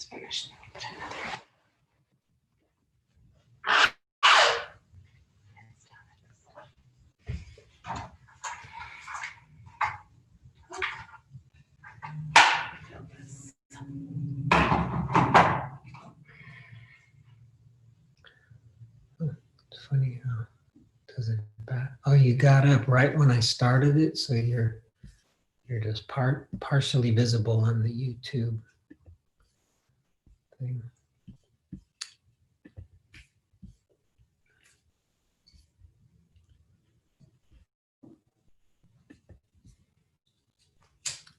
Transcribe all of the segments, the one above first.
finished. It's funny how does it back? Oh, you got up right when I started it, so you're just partially visible on the YouTube thing.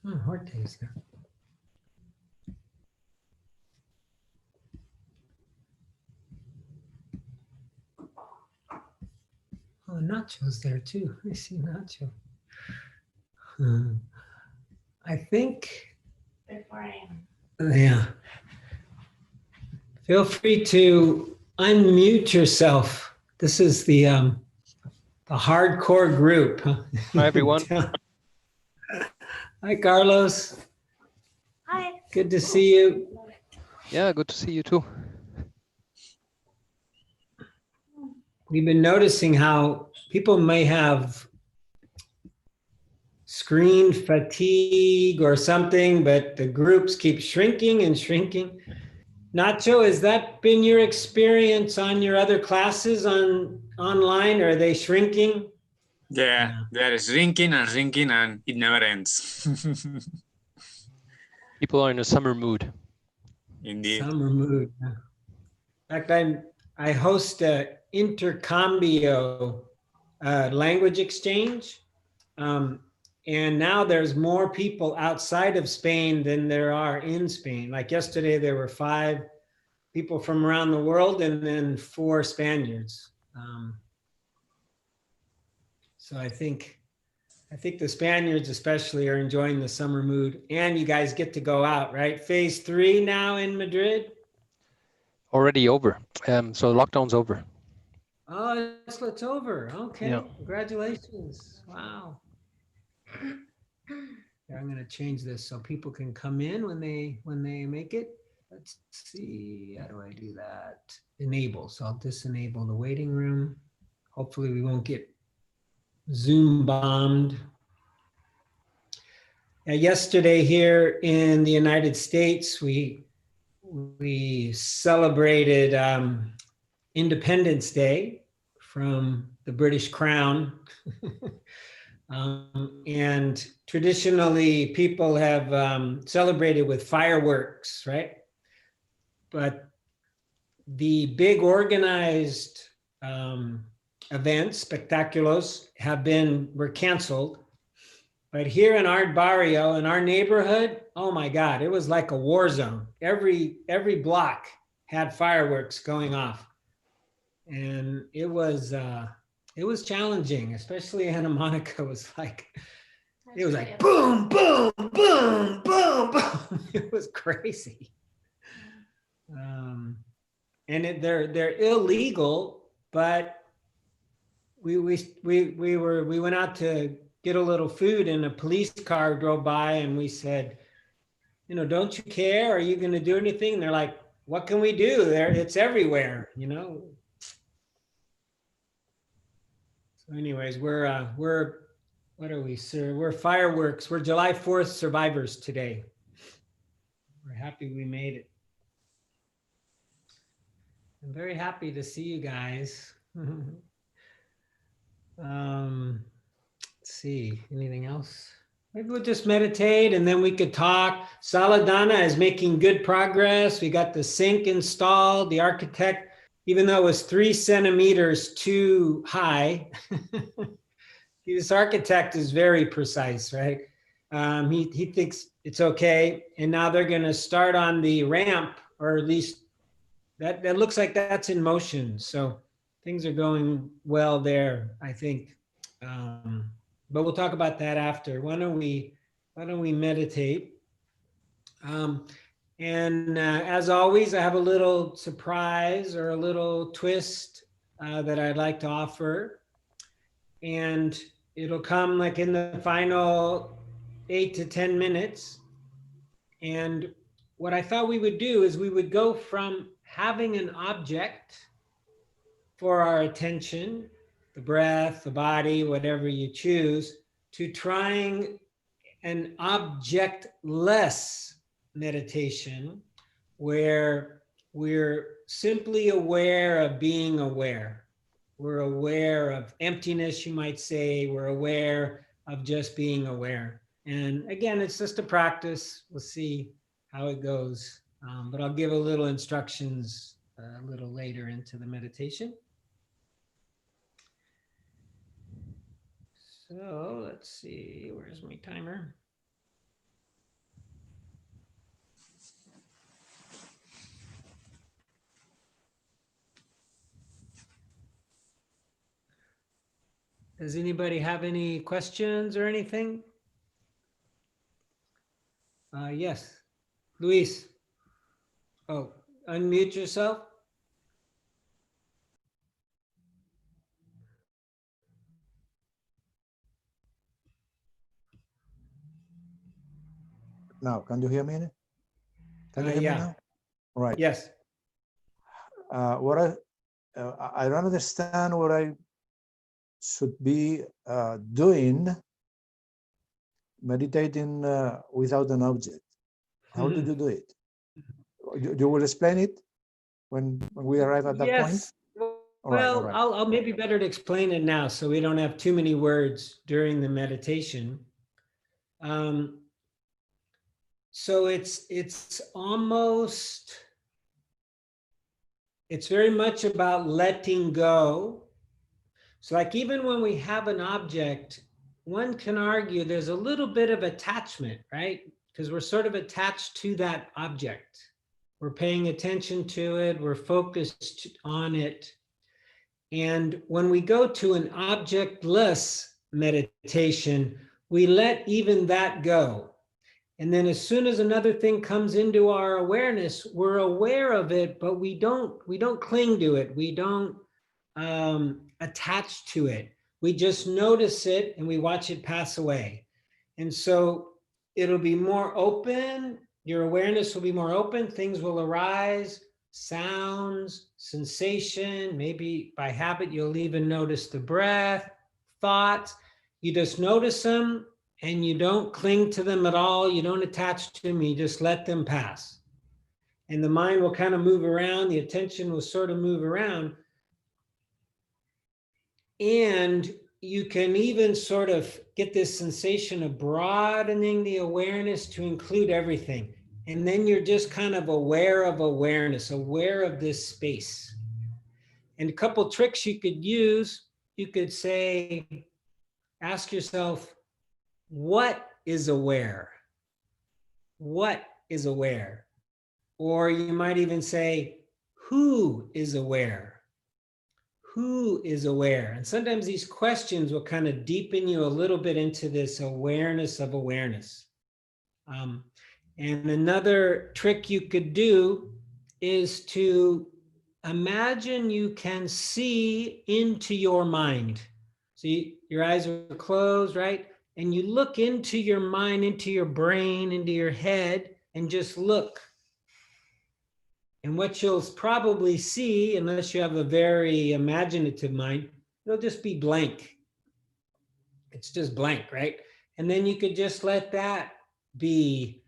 Oh, Horte's there. Oh, Nacho's there too. I see Nacho. I think. Before I am. Yeah. Feel free to unmute yourself. This is the hardcore group. Hi, everyone. Hi, Carlos. Hi. Good to see you. Yeah, good to see you too. We've been noticing how people may have screen fatigue or something, but the groups keep shrinking and shrinking. Nacho, has that been your experience on your other classes online? Are they shrinking? Yeah, they are shrinking and it never ends. People are in a summer mood. Indeed. Summer mood. In fact, I host a intercambio language exchange. And now there's more people outside of Spain than there are in Spain. Like yesterday, there were 5 people from around the world and then 4 Spaniards. So I think the Spaniards especially are enjoying the summer mood, and you guys get to go out, right? Phase 3 now in Madrid. Already over. So lockdown's over. Oh, it's over. Okay. Yeah. Congratulations. Wow. Yeah, I'm going to change this so people can come in when they make it. Let's see. How do I do that? Enable. So I'll disenable the waiting room. Hopefully we won't get Zoom bombed. Yesterday here in the United States, we celebrated Independence Day from the British Crown. And traditionally people have celebrated with fireworks, right? But the big organized events, spectaculos, were canceled. But here in our barrio, in our neighborhood, oh my God, it was like a war zone. Every block had fireworks going off. And it was challenging, especially Santa Monica was like, it was like boom, boom, boom, boom, boom. It was crazy. And they're illegal, but we went out to get a little food, and a police car drove by, and we said, don't you care? Are you going to do anything? And they're like, what can we do? It's everywhere, So anyways, we're what are we, sir? We're fireworks. We're July 4th survivors today. We're happy we made it. I'm very happy to see you guys. Let's see, anything else? Maybe we'll just meditate and then we could talk. Saladana is making good progress. We got the sink installed. The architect, even though it was 3 centimeters too high, this architect is very precise, right? He thinks it's okay. And now they're going to start on the ramp, or at least that looks like that's in motion. So things are going well there, I think. But we'll talk about that after. Why don't we meditate? And as always, I have a little surprise or a little twist that I'd like to offer. And it'll come like in the final 8 to 10 minutes. And what I thought we would do is we would go from having an object for our attention, the breath, the body, whatever you choose, to trying an objectless meditation where we're simply aware of being aware. We're aware of emptiness, you might say. We're aware of just being aware. And again, it's just a practice. We'll see how it goes. But I'll give a little instructions a little later into the meditation. So let's see, where's my timer? Does anybody have any questions or anything? Yes, Luis. Oh, unmute yourself. Now, can you hear me? Can you hear Yeah. me now? All right. Yes. What I don't understand what I should be doing, meditating without an object. How do you do it? You will explain it when we arrive at that point? Yes. All right, all Well, right. I'll maybe better to explain it now so we don't have too many words during the meditation. So it's almost, it's very much about letting go. So like even when we have an object, one can argue there's a little bit of attachment, right? Because we're sort of attached to that object. We're paying attention to it, we're focused on it. And when we go to an objectless meditation, we let even that go. And then as soon as another thing comes into our awareness, we're aware of it, but we don't cling to it. We don't attach to it. We just notice it and we watch it pass away. And so it'll be more open. Your awareness will be more open. Things will arise, sounds, sensation. Maybe by habit, you'll even notice the breath, thoughts. You just notice them and you don't cling to them at all. You don't attach to them. You just let them pass. And the mind will kind of move around. The attention will sort of move around. And you can even sort of get this sensation of broadening the awareness to include everything. And then you're just kind of aware of awareness, aware of this space. And a couple tricks you could use, you could say, ask yourself, what is aware? What is aware? Or you might even say, who is aware? Who is aware? And sometimes these questions will kind of deepen you a little bit into this awareness of awareness. And another trick you could do is to imagine you can see into your mind. So your eyes are closed, right? And you look into your mind, into your brain, into your head, and just look. And what you'll probably see, unless you have a very imaginative mind, it'll just be blank. It's just blank, right? And then you could just let that be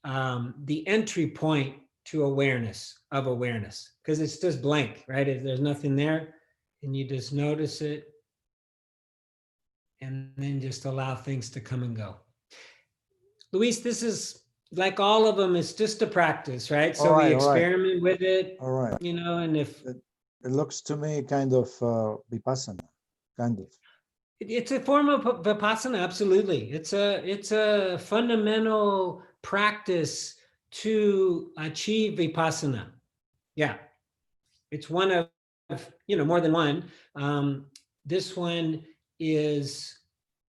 the entry point to awareness, of awareness, because it's just blank, right? If there's nothing there, and you just notice it, and then just allow things to come and go. Luis, this is like all of them, it's just a practice, right? So we experiment with it, all right. You know, and if it looks to me kind of vipassana, kind of. It's a form of vipassana, absolutely. It's a fundamental practice to achieve vipassana. Yeah, it's one of more than one. This one is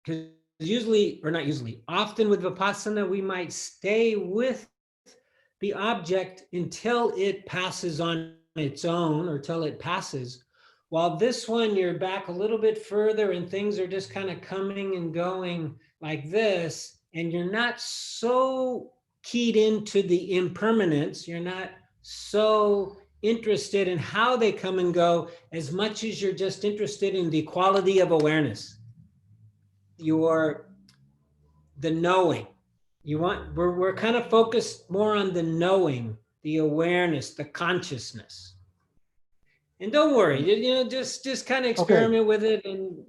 because usually, or not usually, often with vipassana, we might stay with the object until it passes on its own or till it passes. While this one, you're back a little bit further and things are just kind of coming and going like this, and you're not so keyed into the impermanence. You're not so interested in how they come and go as much as you're just interested in the quality of awareness. You're the knowing. We're kind of focused more on the knowing, the awareness, the consciousness. And don't worry, just kind of experiment with it, and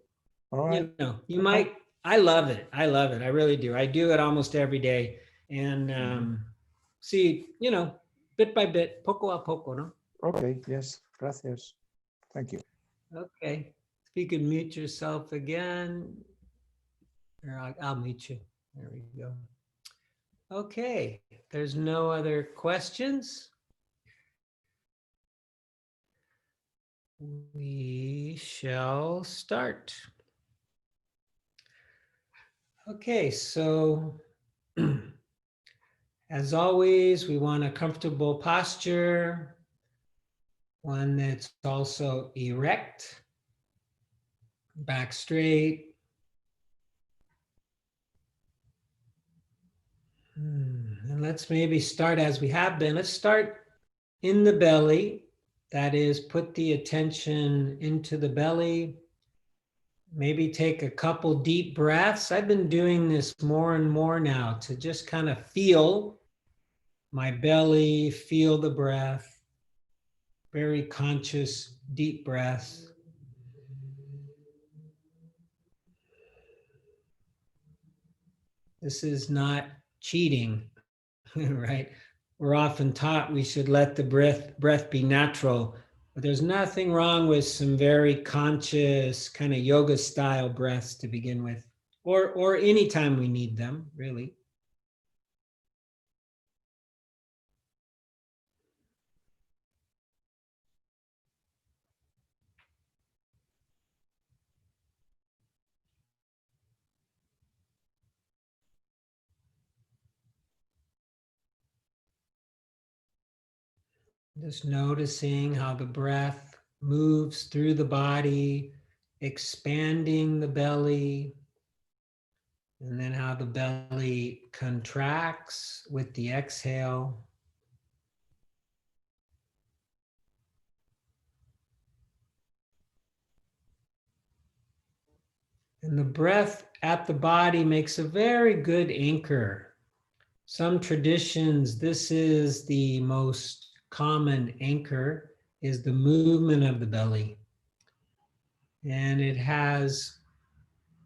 All right. you might. I love it. I really do. I do it almost every day, and see, bit by bit, poco a poco, no? Okay. Yes. Gracias. Thank you. Okay. If you could mute yourself again, or I'll mute you. There we go. Okay. There's no other questions. We shall start. Okay, so as always, we want a comfortable posture, one that's also erect, back straight. And let's maybe start as we have been. Let's start in the belly. That is, put the attention into the belly. Maybe take a couple deep breaths. I've been doing this more and more now to just kind of feel my belly, feel the breath, very conscious, deep breaths. This is not cheating, right? We're often taught we should let the breath be natural, but there's nothing wrong with some very conscious kind of yoga style breaths to begin with, or anytime we need them, really. Just noticing how the breath moves through the body, expanding the belly, and then how the belly contracts with the exhale. And the breath at the body makes a very good anchor. Some traditions, this is the most common anchor, is the movement of the belly. And it has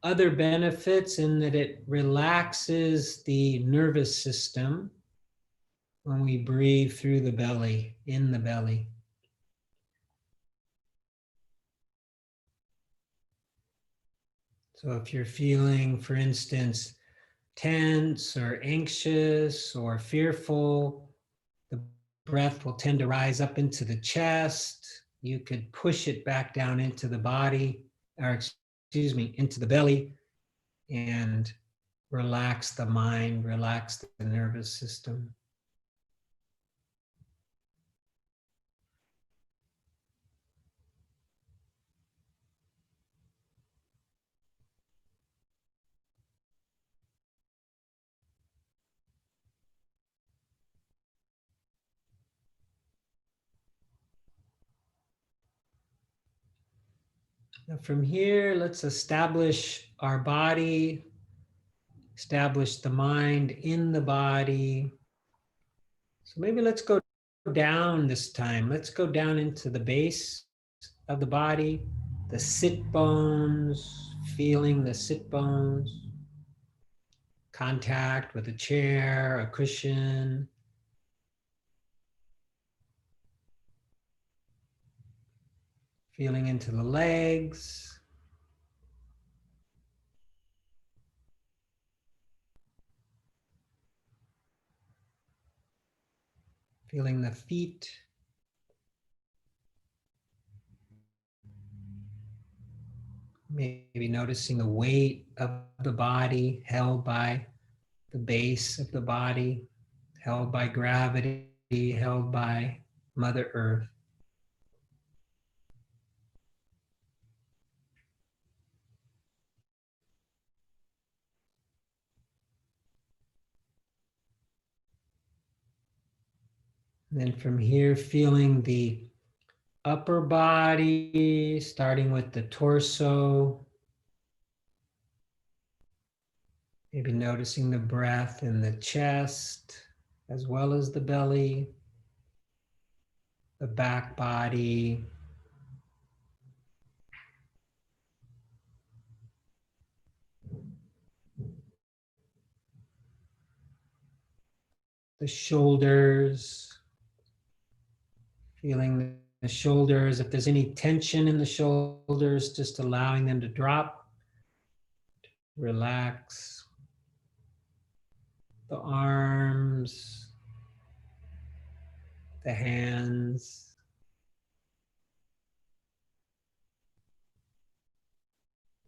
other benefits in that it relaxes the nervous system when we breathe through the belly, in the belly. So if you're feeling, for instance, tense or anxious or fearful, the breath will tend to rise up into the chest. You could push it back down into the body, or into the belly, and relax the mind, relax the nervous system. Now from here, let's establish our body, establish the mind in the body. So maybe let's go down this time. Let's go down into the base of the body, the sit bones, feeling the sit bones, contact with a chair, a cushion. Feeling into the legs. Feeling the feet. Maybe noticing the weight of the body held by the base of the body, held by gravity, held by Mother Earth. And then from here, feeling the upper body, starting with the torso. Maybe noticing the breath in the chest, as well as the belly, the back body, the shoulders, feeling the shoulders. If there's any tension in the shoulders, just allowing them to drop, relax. The arms, the hands.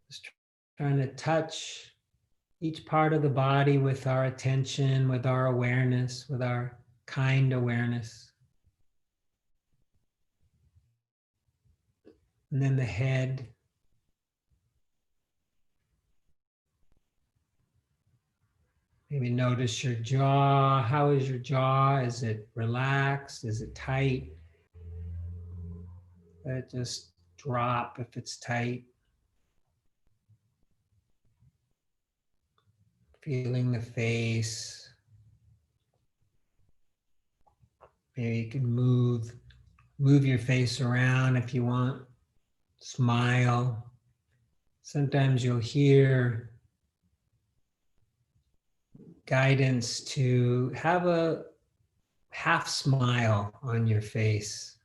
Just trying to touch each part of the body with our attention, with our awareness, with our kind awareness. And then the head. Maybe notice your jaw. How is your jaw? Is it relaxed? Is it tight? Let it just drop if it's tight. Feeling the face. Maybe you can move your face around if you want. Smile. Sometimes you'll hear guidance to have a half smile on your face,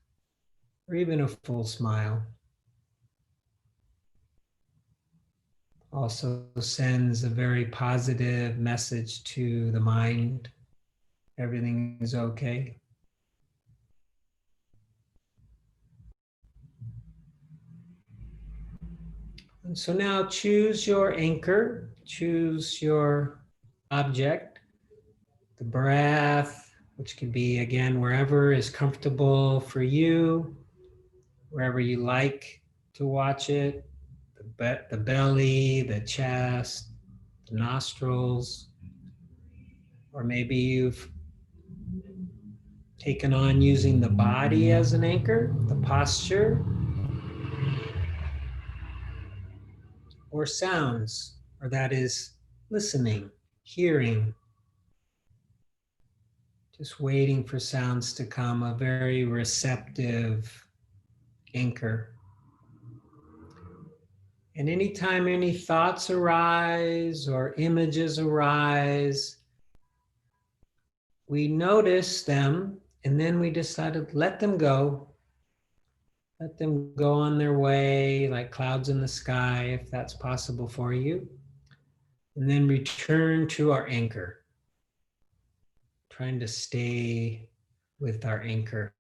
or even a full smile. Also sends a very positive message to the mind. Everything is okay. And so now choose your anchor, choose your object, the breath, which can be, again, wherever is comfortable for you, wherever you like to watch it, the belly, the chest, the nostrils, or maybe you've taken on using the body as an anchor, the posture, or sounds, or that is listening, hearing, just waiting for sounds to come, a very receptive anchor. And anytime any thoughts arise or images arise, we notice them and then we decided let them go. Let them go on their way like clouds in the sky, if that's possible for you. And then return to our anchor, trying to stay with our anchor.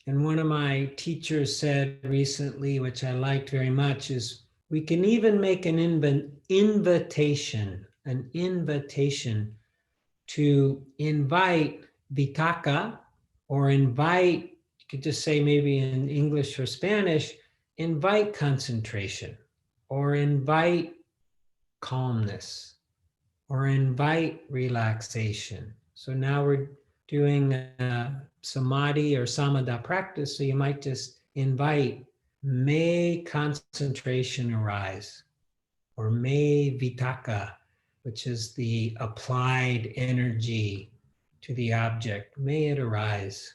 And one of my teachers said recently, which I liked very much, is we can even make an invitation to invite vitaka, or invite, you could just say maybe in English or Spanish, invite concentration, or invite calmness, or invite relaxation. So now we're doing a samadhi or samatha practice, so you might just invite, may concentration arise, or may vitaka, which is the applied energy to the object, may it arise.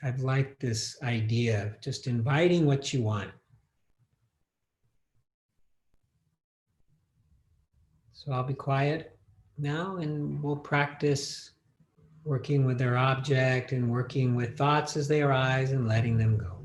I've liked this idea of just inviting what you want. So I'll be quiet now and we'll practice working with their object and working with thoughts as they arise and letting them go.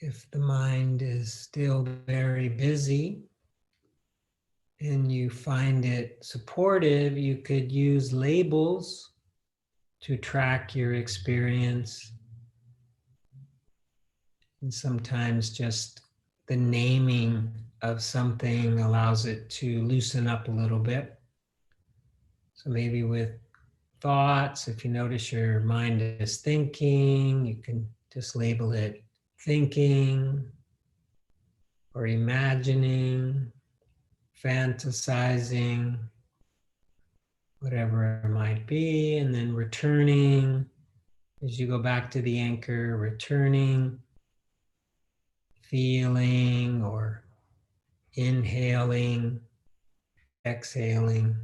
If the mind is still very busy and you find it supportive, you could use labels to track your experience. And sometimes just the naming of something allows it to loosen up a little bit. So maybe with thoughts, if you notice your mind is thinking, you can just label it thinking or imagining, fantasizing, whatever it might be, and then returning as you go back to the anchor, returning, feeling or inhaling, exhaling,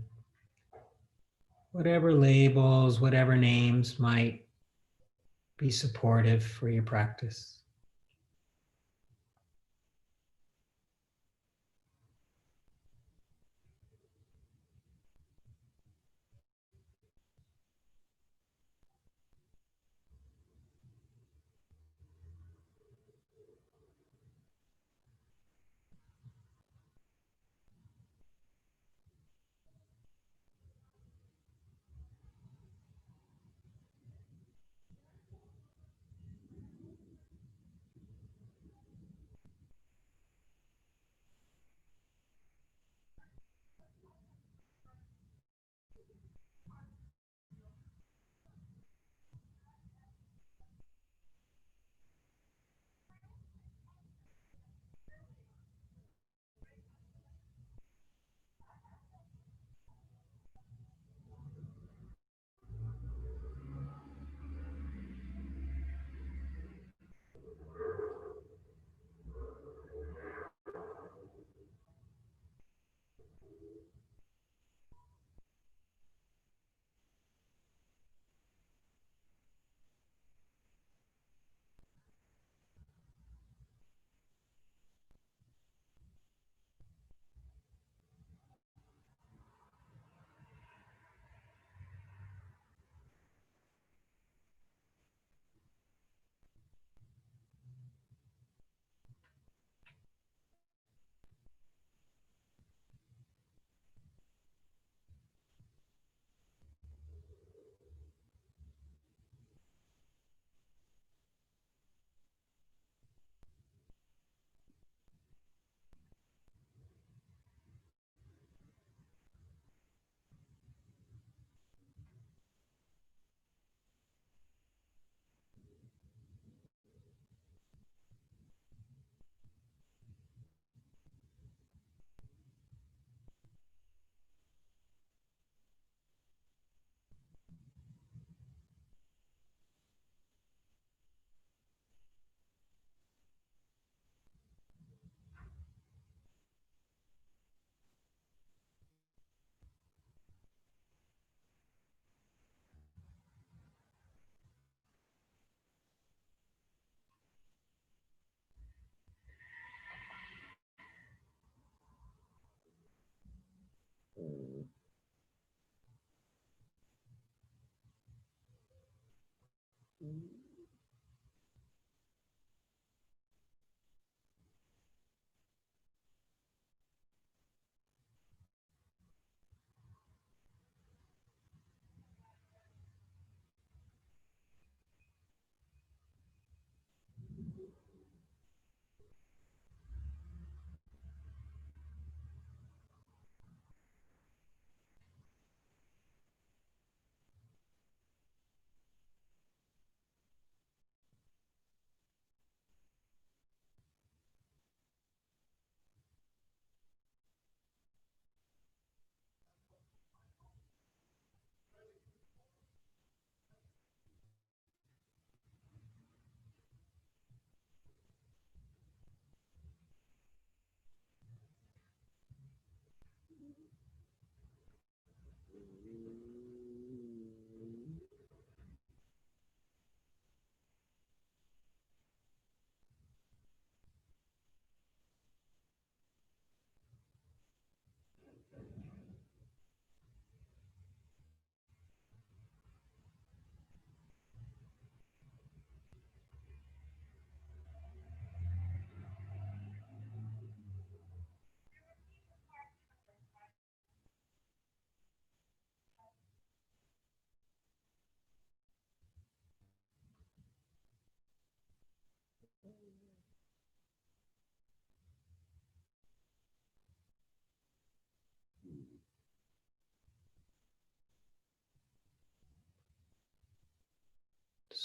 whatever labels, whatever names might be supportive for your practice.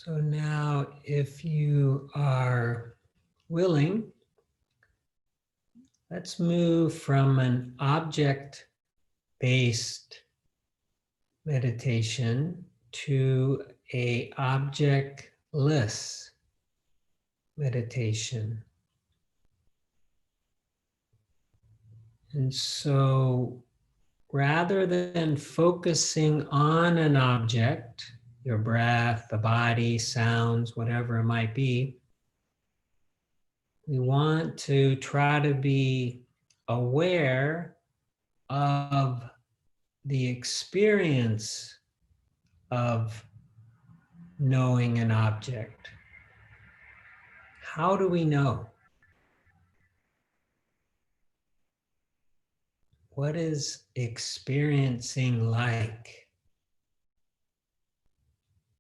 So now, if you are willing, let's move from an object-based meditation to a objectless meditation. And so rather than focusing on an object, your breath, the body, sounds, whatever it might be, we want to try to be aware of the experience of knowing an object. How do we know? What is experiencing like?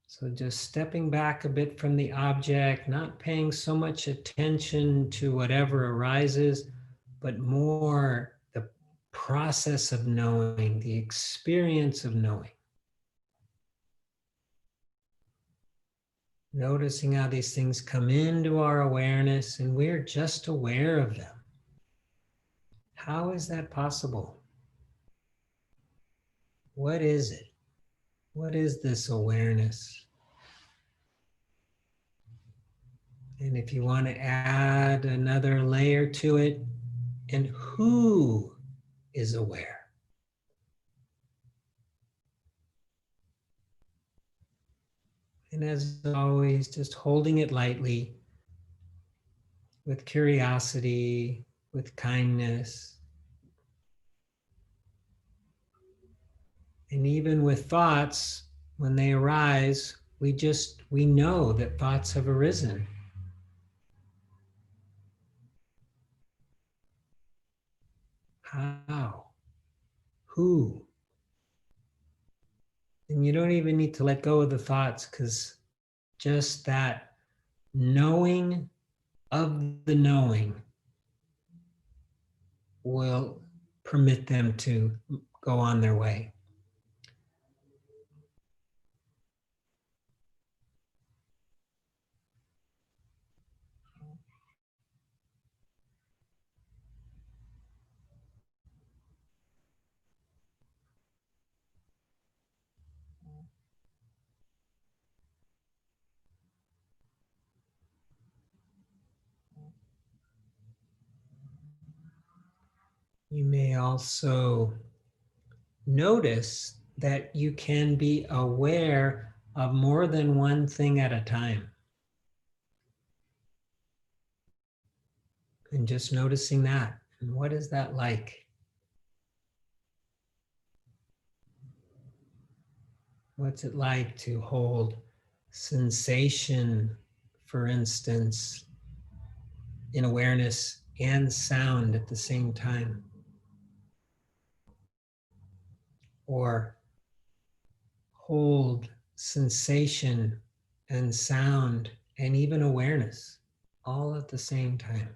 So just stepping back a bit from the object, not paying so much attention to whatever arises, but more the process of knowing, the experience of knowing. Noticing how these things come into our awareness and we're just aware of them. How is that possible? What is it? What is this awareness? And if you want to add another layer to it, and who is aware? And as always, just holding it lightly with curiosity, with kindness, and even with thoughts, when they arise, we know that thoughts have arisen. How? Who? And you don't even need to let go of the thoughts, because just that knowing of the knowing will permit them to go on their way. You may also notice that you can be aware of more than one thing at a time. And just noticing that. And what is that like? What's it like to hold sensation, for instance, in awareness and sound at the same time? Or hold sensation and sound and even awareness all at the same time.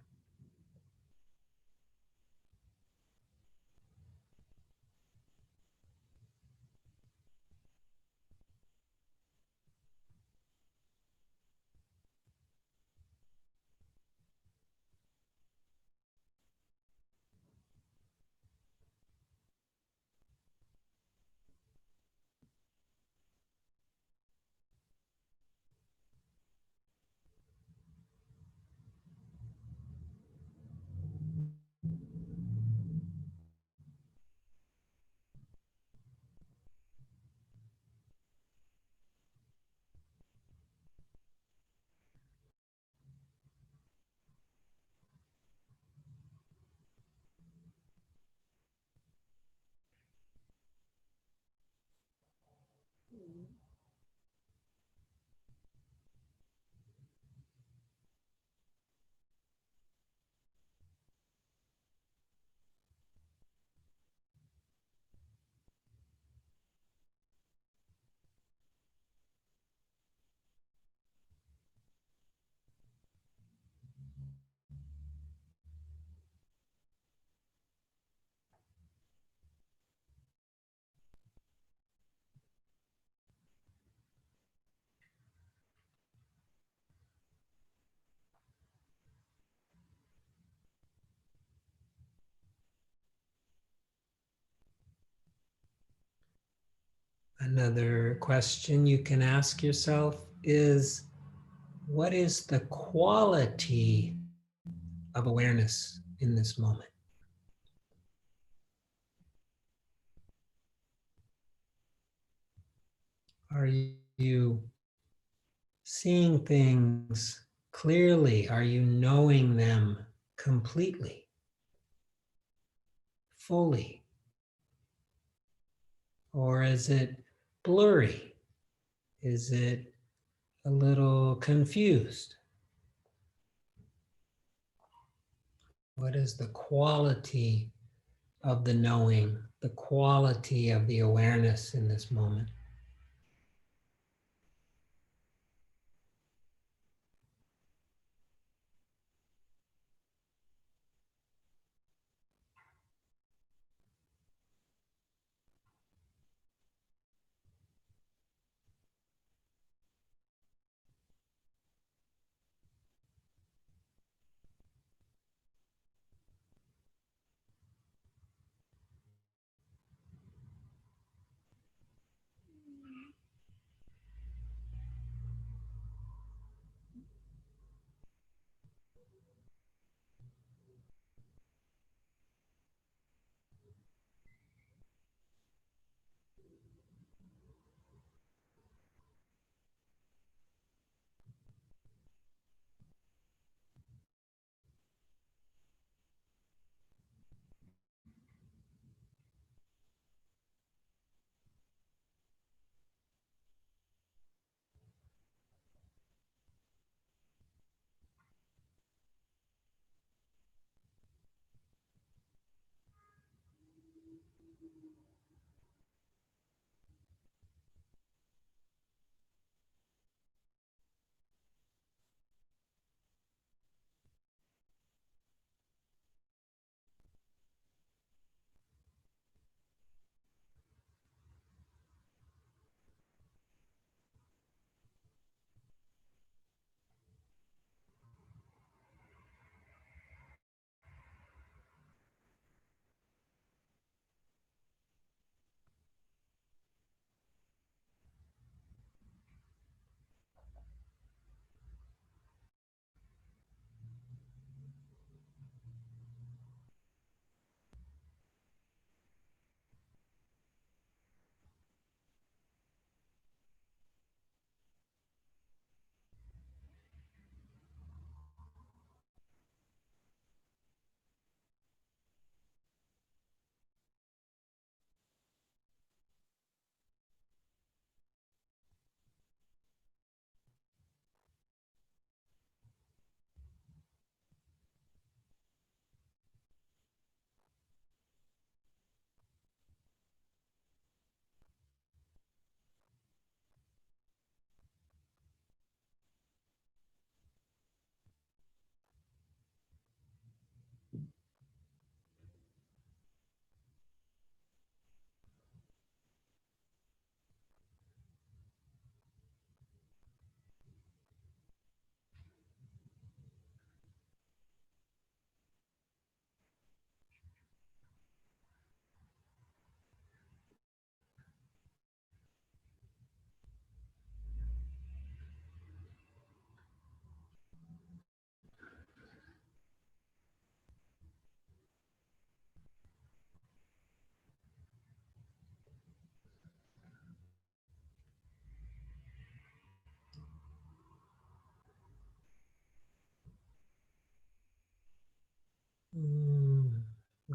Another question you can ask yourself is, what is the quality of awareness in this moment? Are you seeing things clearly? Are you knowing them completely, fully? Or is it blurry? Is it a little confused? What is the quality of the knowing, the quality of the awareness in this moment?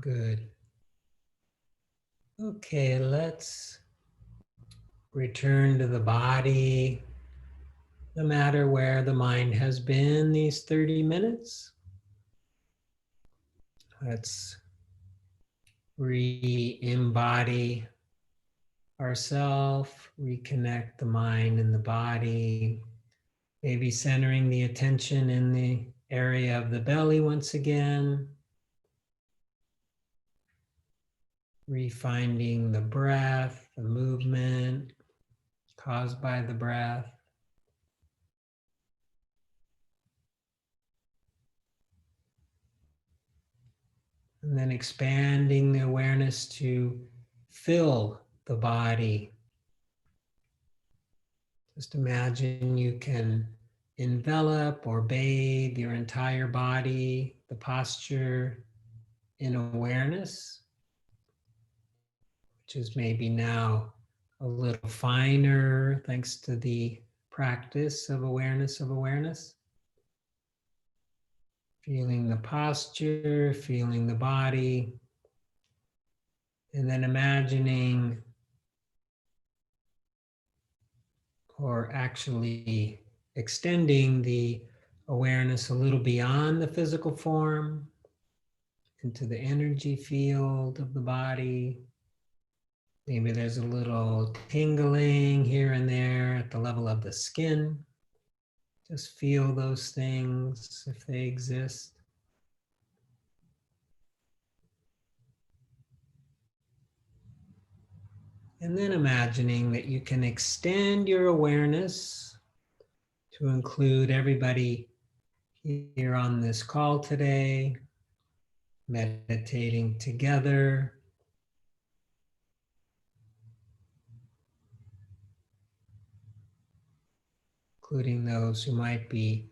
Good. Okay, let's return to the body, no matter where the mind has been these 30 minutes. Let's re-embody ourselves, reconnect the mind and the body, maybe centering the attention in the area of the belly once again, refinding the breath, the movement caused by the breath. And then expanding the awareness to fill the body Just imagine you can envelop or bathe your entire body, the posture in awareness, which is maybe now a little finer thanks to the practice of awareness of awareness. Feeling the posture, feeling the body, and then imagining or actually extending the awareness a little beyond the physical form into the energy field of the body. Maybe there's a little tingling here and there at the level of the skin. Just feel those things if they exist. And then imagining that you can extend your awareness to include everybody here on this call today, meditating together. Including those who might be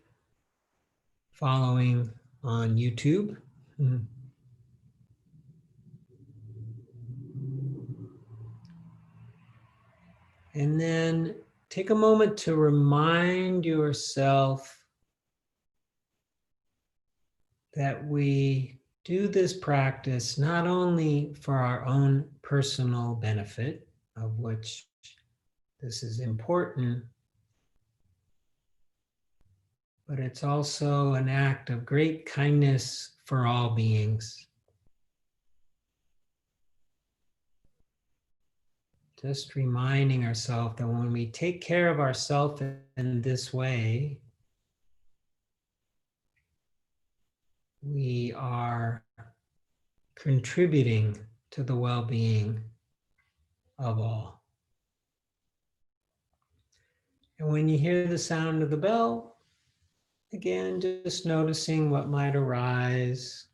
following on YouTube. And then take a moment to remind yourself that we do this practice not only for our own personal benefit, of which this is important, but it's also an act of great kindness for all beings. Just reminding ourselves that when we take care of ourselves in this way, we are contributing to the well-being of all. And when you hear the sound of the bell, again, just noticing what might arise,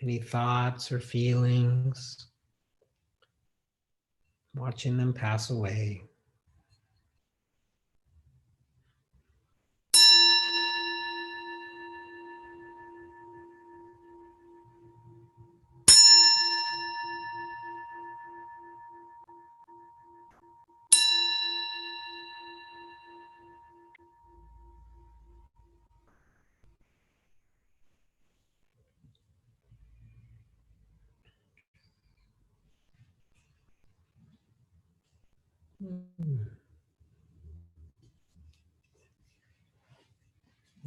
any thoughts or feelings, watching them pass away.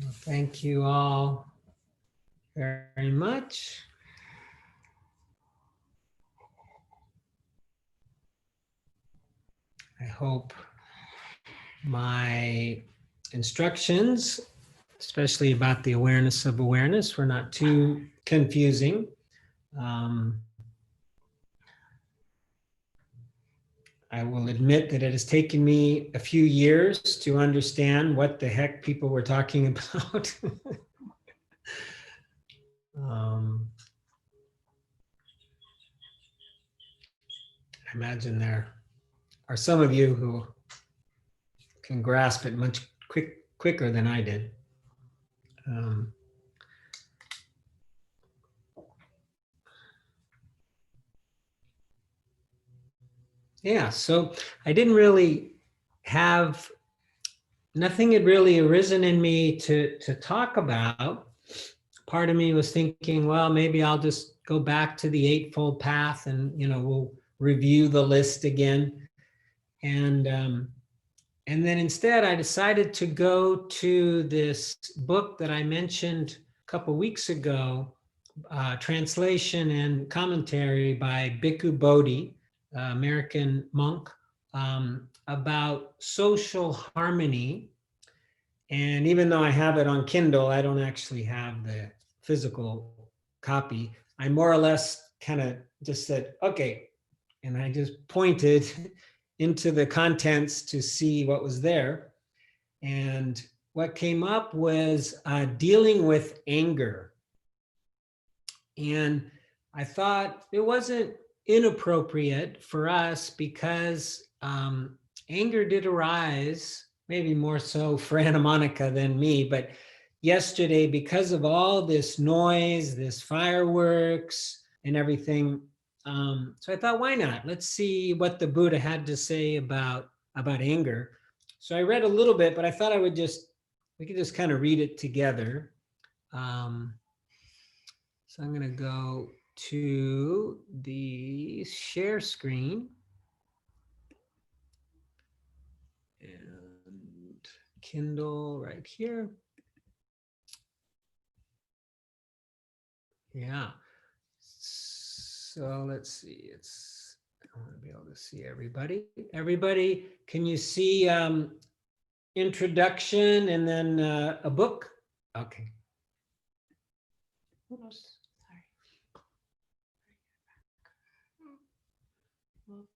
Well, thank you all very much. I hope my instructions, especially about the awareness of awareness, were not too confusing. I will admit that it has taken me a few years to understand what the heck people were talking about. I imagine there are some of you who can grasp it much quicker than I did. Yeah, so I didn't really have, nothing had really arisen in me to talk about. Part of me was thinking, well, maybe I'll just go back to the Eightfold Path and, we'll review the list again. And then instead I decided to go to this book that I mentioned a couple weeks ago, translation and commentary by Bhikkhu Bodhi, American monk, about social harmony. And even though I have it on Kindle, I don't actually have the physical copy. I more or less kind of just said, okay. And I just pointed into the contents to see what was there. And what came up was dealing with anger. And I thought it wasn't inappropriate for us because anger did arise, maybe more so for Anna Monica than me, but yesterday, because of all this noise, this fireworks and everything, so I thought, why not? Let's see what the Buddha had to say about anger. So I read a little bit, but I thought we could just kind of read it together. So I'm going to go to the share screen. And Kindle right here. Yeah. So let's see. I want to be able to see everybody. Everybody, can you see introduction and then a book? Okay. Oops, sorry. Oops.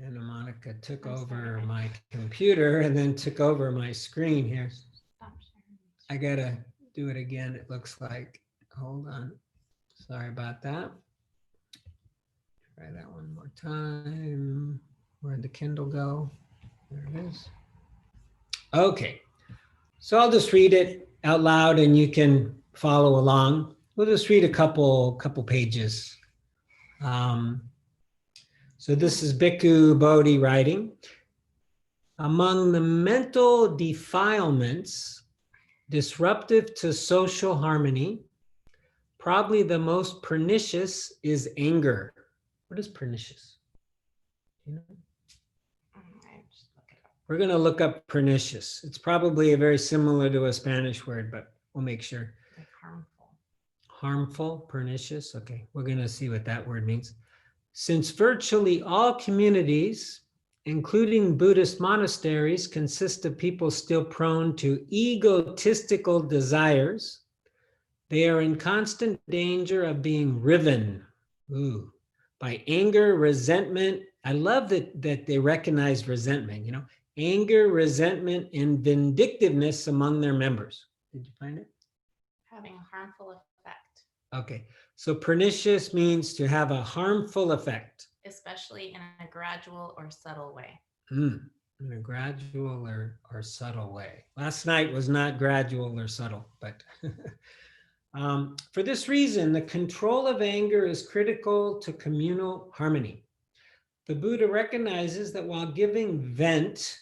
Anna Monica took I'm over sorry. my computer and then took over my screen here. Stop sharing. I gotta do it again, it looks like. Hold on. Sorry about that. Try that one more time. Where'd the Kindle go? There it is. Okay. So I'll just read it out loud and you can follow along. We'll just read a couple pages. So this is Bhikkhu Bodhi writing. Among the mental defilements disruptive to social harmony, probably the most pernicious is anger. What is pernicious? You know? I just look it up. We're going to look up pernicious. It's probably a very similar to a Spanish word, but we'll make sure. Like harmful. Harmful, pernicious. Okay, we're going to see what that word means. Since virtually all communities, including Buddhist monasteries, consist of people still prone to egotistical desires, they are in constant danger of being riven by anger, resentment. I love that they recognize resentment, anger, resentment, and vindictiveness among their members. Did you find it? Having a harmful effect, Okay, so pernicious means to have a harmful effect. especially in a gradual or subtle way. In a gradual or subtle way. Last night was not gradual or subtle, but for this reason, the control of anger is critical to communal harmony. The Buddha recognizes that while giving vent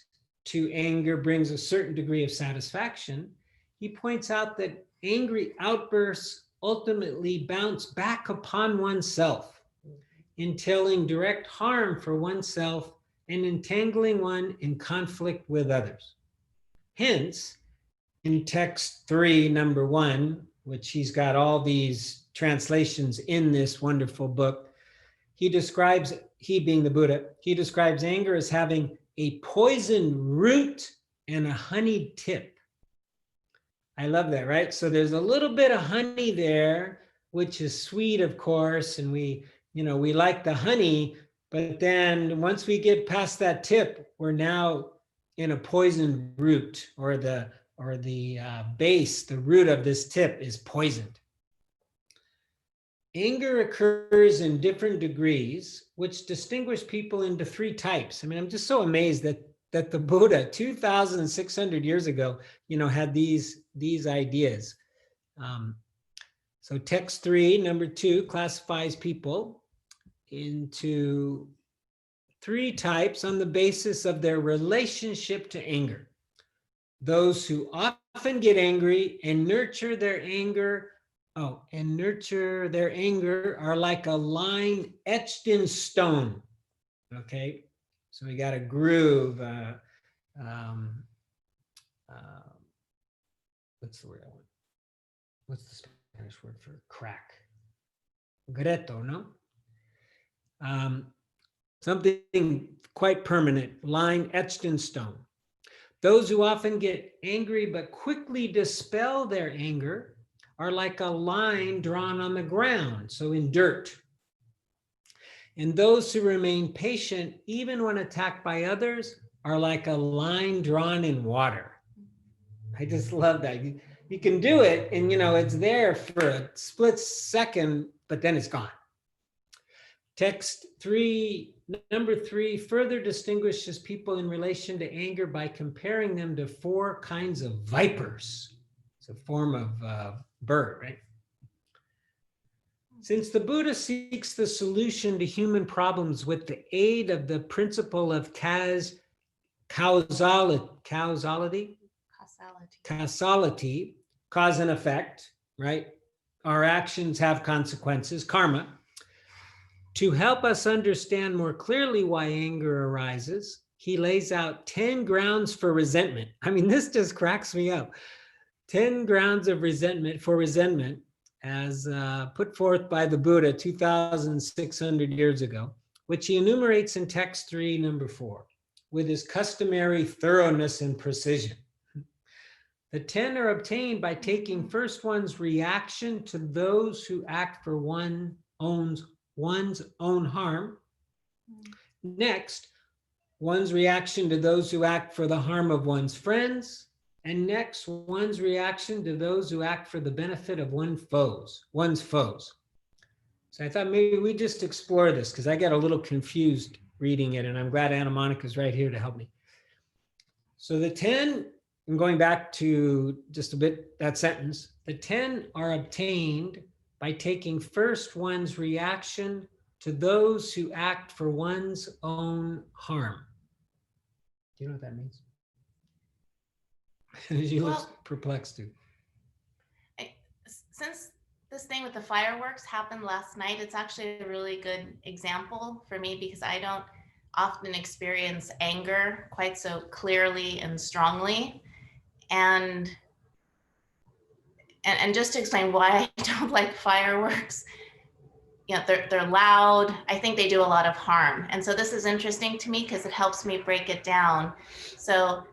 to anger brings a certain degree of satisfaction, he points out that angry outbursts ultimately bounce back upon oneself, entailing direct harm for oneself and entangling one in conflict with others. Hence, in text 3, number 1, which he's got all these translations in this wonderful book, he being the Buddha, he describes anger as having a poisoned root and a honeyed tip. I love that, right? So there's a little bit of honey there, which is sweet, of course, and we like the honey, but then once we get past that tip, we're now in a poisoned root, or the base, the root of this tip is poisoned. Anger occurs in different degrees, which distinguish people into 3 types. I mean, I'm just so amazed that the Buddha 2,600 years ago, had these ideas. So text 3, number 2, classifies people into 3 types on the basis of their relationship to anger. Those who often get angry and nurture their anger are like a line etched in stone. Okay, so we got a groove. What's the word I want? What's the Spanish word for crack? Greto, no? Something quite permanent, line etched in stone. Those who often get angry but quickly dispel their anger are like a line drawn on the ground, so in dirt. And those who remain patient, even when attacked by others, are like a line drawn in water. I just love that. You can do it, and it's there for a split second, but then it's gone. Text 3, number 3, further distinguishes people in relation to anger by comparing them to 4 kinds of vipers. It's a form of bird, right? Since the Buddha seeks the solution to human problems with the aid of the principle of causality, cause and effect, right? Our actions have consequences, karma. To help us understand more clearly why anger arises, he lays out 10 grounds for resentment. I mean, this just cracks me up. 10 grounds of resentment as put forth by the Buddha 2,600 years ago, which he enumerates in text 3, number 4, with his customary thoroughness and precision. The 10 are obtained by taking first one's reaction to those who act for one's own harm. Next, one's reaction to those who act for the harm of one's friends. And next, one's reaction to those who act for the benefit of one's foes. So I thought maybe we just explore this because I got a little confused reading it, and I'm glad Anna Monica's right here to help me. So the 10, I'm going back to just a bit that sentence, the 10 are obtained by taking first one's reaction to those who act for one's own harm. Do you know what that means? She looks perplexed too. Since this thing with the fireworks happened last night, it's actually a really good example for me because I don't often experience anger quite so clearly and strongly. And just to explain why I don't like fireworks, you know, they're loud. I think they do a lot of harm. And so this is interesting to me because it helps me break it down. So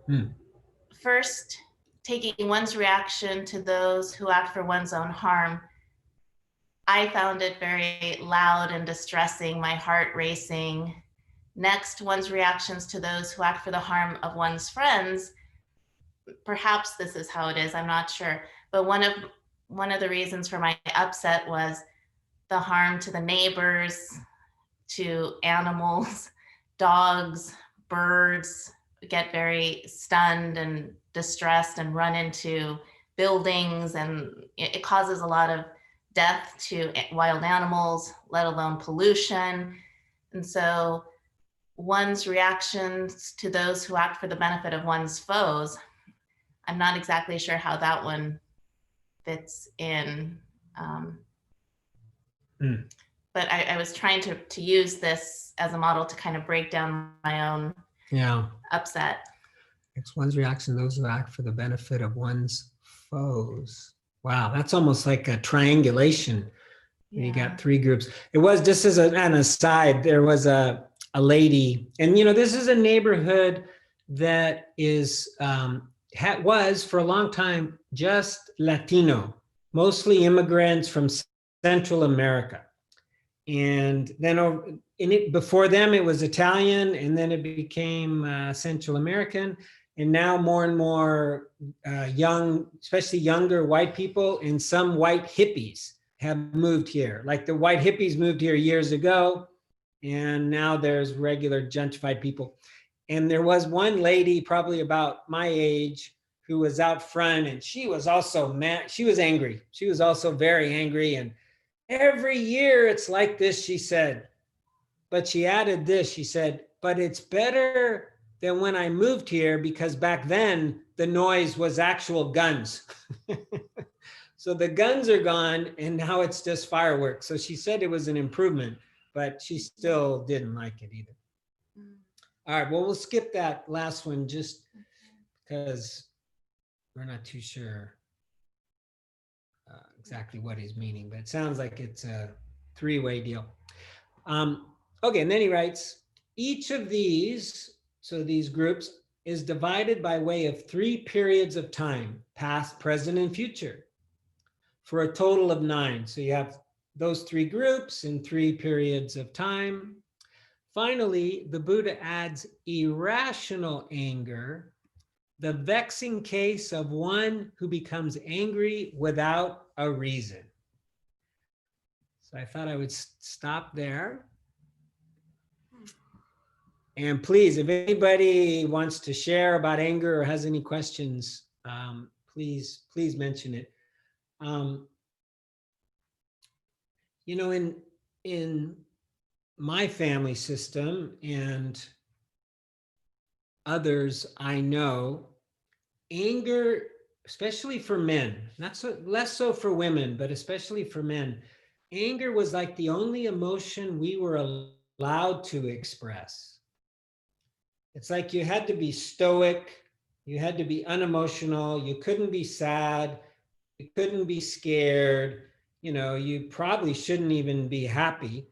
first, taking one's reaction to those who act for one's own harm, I found it very loud and distressing, my heart racing. Next, one's reactions to those who act for the harm of one's friends. Perhaps this is how it is, I'm not sure. But one of the reasons for my upset was the harm to the neighbors, to animals, dogs, birds get very stunned and distressed and run into buildings, and it causes a lot of death to wild animals, let alone pollution. And so one's reactions to those who act for the benefit of one's foes, I'm not exactly sure how that one fits in. But I was trying to use this as a model to kind of break down my own upset. It's one's reaction to those who act for the benefit of one's foes. Wow, that's almost like a triangulation. Yeah. You got 3 groups. It was, just as an aside, there was a lady, and you know, this is a neighborhood that is, was for a long time just Latino, mostly immigrants from Central America. And then before them, it was Italian, and then it became Central American. And now more and more young, especially younger white people, and some white hippies have moved here. Like the white hippies moved here years ago, and now there's regular gentrified people. And there was one lady, probably about my age, who was out front, and she was also mad. She was angry. She was also very angry. And every year it's like this, she said. But she added this, she said, but it's better than when I moved here, because back then the noise was actual guns. So the guns are gone, and now it's just fireworks. So she said it was an improvement, but she still didn't like it either. All right, well, we'll skip that last one just because we're not too sure exactly what he's meaning, but it sounds like it's a 3-way deal. Okay, and then he writes, each of these, so these groups, is divided by way of 3 periods of time, past, present, and future, for a total of 9. So you have those 3 groups in 3 periods of time. Finally, the Buddha adds irrational anger, the vexing case of one who becomes angry without a reason. So I thought I would stop there And please, if anybody wants to share about anger or has any questions, please mention it. You know, in my family system and others I know, anger, especially for men, less so for women, but especially for men, anger was like the only emotion we were allowed to express. It's like you had to be stoic, you had to be unemotional, you couldn't be sad, you couldn't be scared, you know, you probably shouldn't even be happy.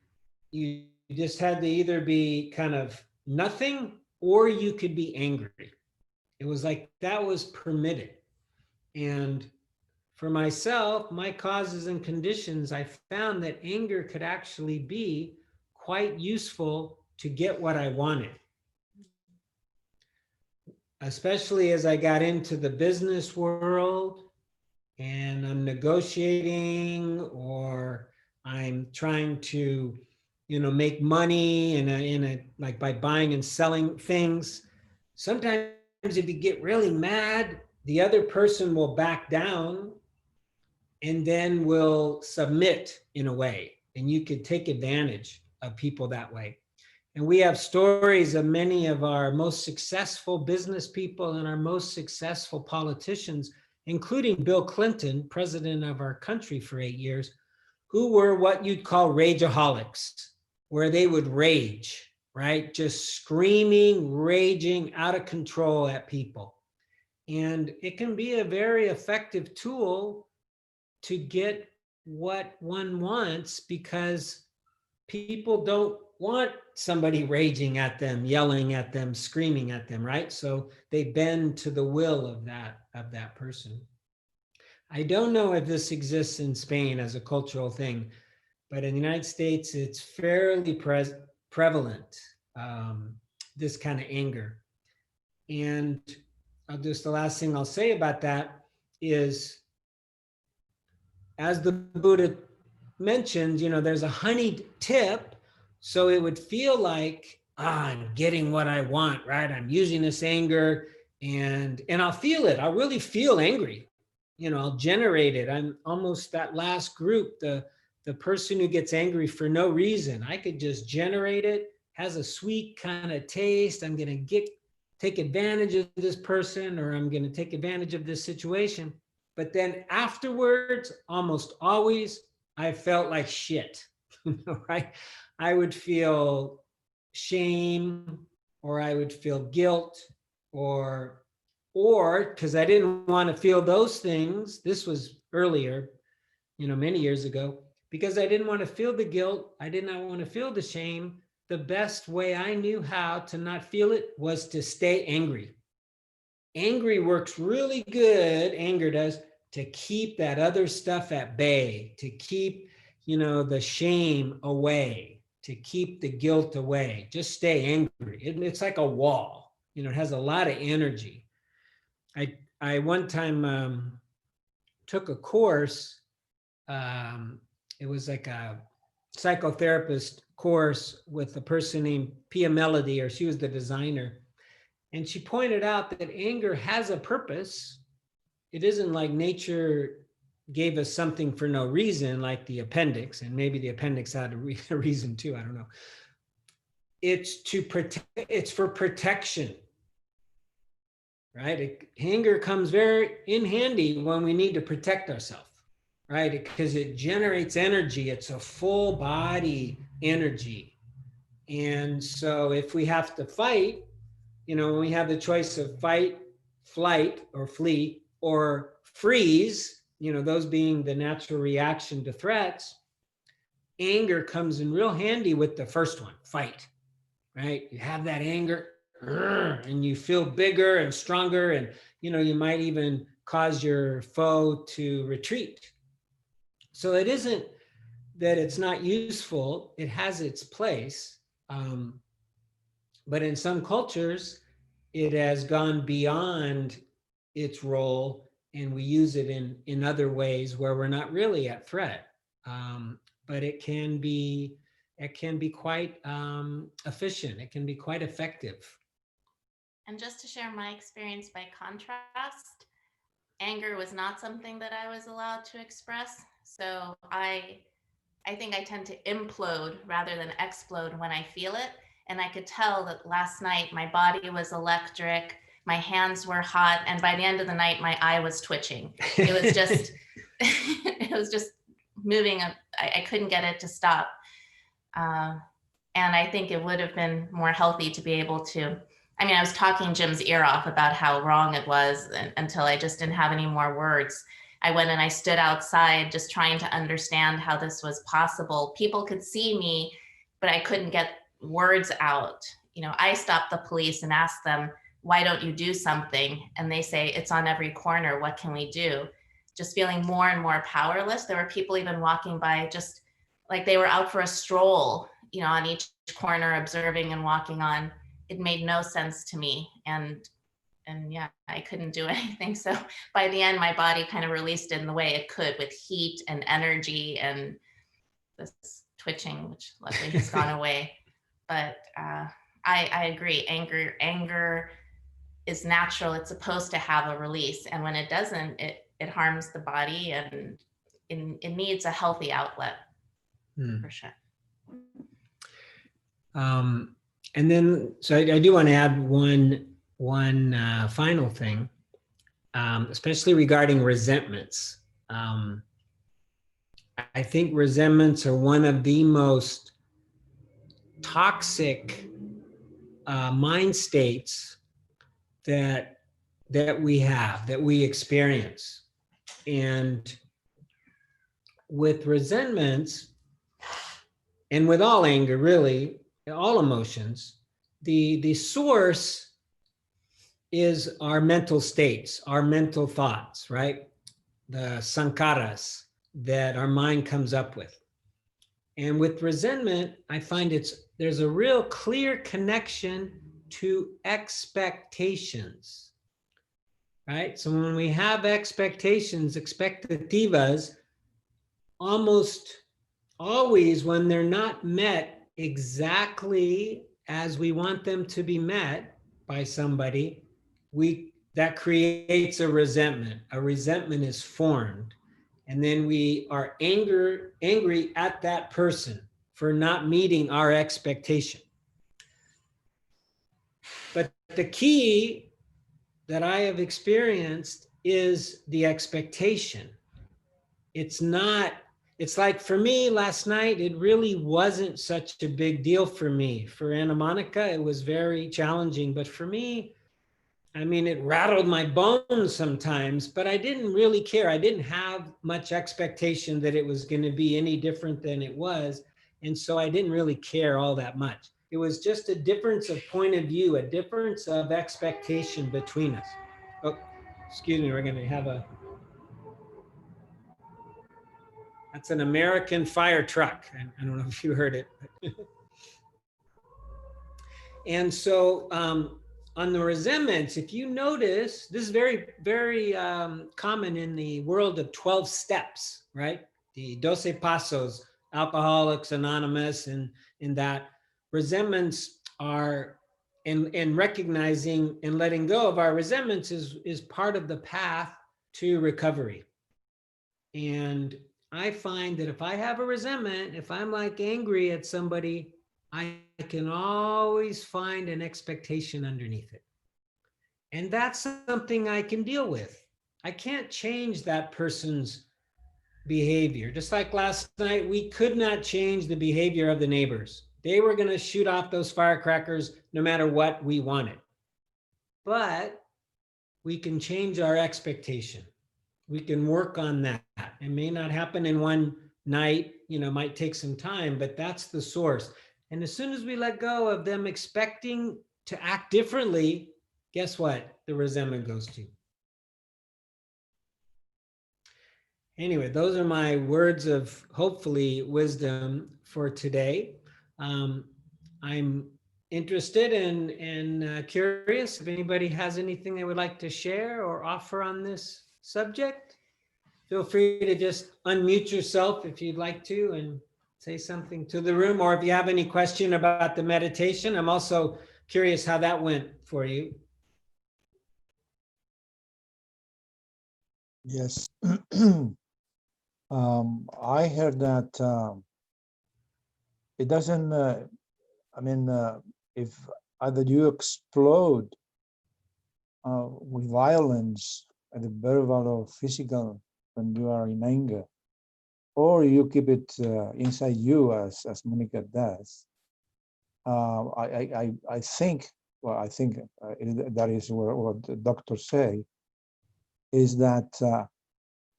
You just had to either be kind of nothing or you could be angry. It was like that was permitted. And for myself, my causes and conditions, I found that anger could actually be quite useful to get what I wanted. Especially as I got into the business world and I'm negotiating or I'm trying to, you know, make money in a like by buying and selling things. Sometimes if you get really mad, the other person will back down and then will submit in a way, and you could take advantage of people that way. And we have stories of many of our most successful business people and our most successful politicians, including Bill Clinton, president of our country for 8 years, who were what you'd call rageaholics, where they would rage, right? Just screaming, raging, out of control at people. And it can be a very effective tool to get what one wants because people don't want somebody raging at them, yelling at them, screaming at them, right? So they bend to the will of that person. I don't know if this exists in Spain as a cultural thing, but in the United States, it's fairly prevalent, this kind of anger. And just the last thing I'll say about that is, as the Buddha mentioned, you know, there's a honeyed tip. So it would feel like, I'm getting what I want, right? I'm using this anger and I'll feel it. I'll really feel angry. You know, I'll generate it. I'm almost that last group, the person who gets angry for no reason. I could just generate it, has a sweet kind of taste. I'm going to take advantage of this person, or I'm going to take advantage of this situation. But then afterwards, almost always, I felt like shit, right? I would feel shame, or I would feel guilt, or because I didn't want to feel those things. This was earlier, you know, many years ago, because I didn't want to feel the guilt. I did not want to feel the shame. The best way I knew how to not feel it was to stay angry. Angry works really good, anger does, to keep that other stuff at bay, to keep, you know, the shame away, to keep the guilt away. Just stay angry. It's like a wall, you know, it has a lot of energy. I one time took a course. It was like a psychotherapist course with a person named Pia Melody, or she was the designer. And she pointed out that anger has a purpose. It isn't like nature gave us something for no reason, like the appendix, and maybe the appendix had a reason too, I don't know. It's to protect, it's for protection, right? Anger comes very in handy when we need to protect ourselves, right? Because it generates energy. It's a full body energy. And so if we have to fight, you know, when we have the choice of fight, flight, or flee, or freeze, you know, those being the natural reaction to threats, anger comes in real handy with the first one, fight, right? You have that anger and you feel bigger and stronger, and, you know, you might even cause your foe to retreat. So it isn't that it's not useful, it has its place. But in some cultures, it has gone beyond its role, and we use it in other ways where we're not really at threat. But it can be it can be quite efficient. It can be quite effective. And just to share my experience by contrast, anger was not something that I was allowed to express. So I think I tend to implode rather than explode when I feel it. And I could tell that last night my body was electric, my hands were hot, and by the end of the night my eye was twitching. It was just it was just moving. I couldn't get it to stop. And I think it would have been more healthy to be able to, I mean, I was talking Jim's ear off about how wrong it was until I just didn't have any more words. I went and I stood outside just trying to understand how this was possible. People could see me, but I couldn't get words out. You know, I stopped the police and asked them, why don't you do something? And they say, it's on every corner. What can we do? Just feeling more and more powerless. There were people even walking by just like they were out for a stroll, you know, on each corner, observing and walking on. It made no sense to me. And yeah, I couldn't do anything. So by the end, my body kind of released it in the way it could, with heat and energy and this twitching, which luckily has gone away. But I agree. Anger is natural. It's supposed to have a release. And when it doesn't, it harms the body, and it needs a healthy outlet for sure. And then, so I do want to add one final thing, especially regarding resentments. I think resentments are one of the most toxic mind states that we experience. And with resentments, and with all anger, really, all emotions, the source is our mental states, our mental thoughts, right? The sankharas that our mind comes up with. And with resentment, I find there's a real clear connection to expectations, right? So when we have expectations, expectativas, almost always when they're not met exactly as we want them to be met by somebody, that creates a resentment. A resentment is formed. And then we are angry at that person for not meeting our expectation. But the key that I have experienced is the expectation. It's like for me last night, it really wasn't such a big deal for me. For Anna Monica, it was very challenging. But for me, I mean, it rattled my bones sometimes, but I didn't really care. I didn't have much expectation that it was going to be any different than it was. And so I didn't really care all that much. It was just a difference of point of view, a difference of expectation between us. Oh, excuse me, we're going to have that's an American fire truck. I don't know if you heard it. And so on the resentments, if you notice, this is very, very common in the world of 12 steps, right? The 12 Pasos, Alcoholics Anonymous, and in that resentments are, and recognizing and letting go of our resentments is part of the path to recovery. And I find that if I have a resentment, if I'm like angry at somebody, I can always find an expectation underneath it. And that's something I can deal with. I can't change that person's behavior. Just like last night, we could not change the behavior of the neighbors. They were going to shoot off those firecrackers no matter what we wanted. But we can change our expectation. We can work on that. It may not happen in one night, might take some time, but that's the source. And as soon as we let go of them expecting to act differently, guess what? The resentment goes to. Anyway, those are my words of hopefully wisdom for today. I'm interested and curious if anybody has anything they would like to share or offer on this subject. Feel free to just unmute yourself if you'd like to and say something to the room, or if you have any question about the meditation. I'm also curious how that went for you. Yes. I heard that it doesn't, if either you explode with violence, either verbal or physical, when you are in anger, or you keep it inside you, as Monica does. I think, well, I think that is what the doctors say, is that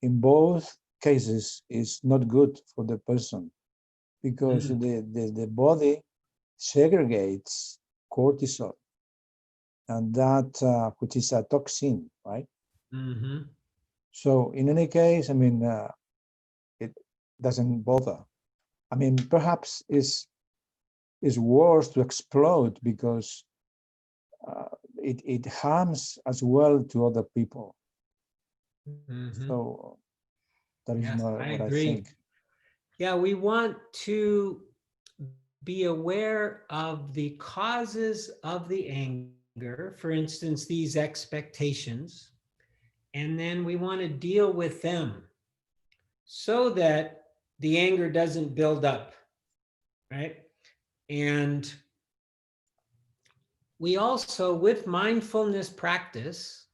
in both cases is not good for the person, because the body segregates cortisol, and that which is a toxin, right? Mm-hmm. So in any case, it doesn't bother. Perhaps it's worse to explode, because it harms as well to other people. Mm-hmm. So that is Yes, what I agree. think. Yeah, we want to be aware of the causes of the anger, for instance, these expectations, and then we want to deal with them so that the anger doesn't build up, right? And we also, with mindfulness practice,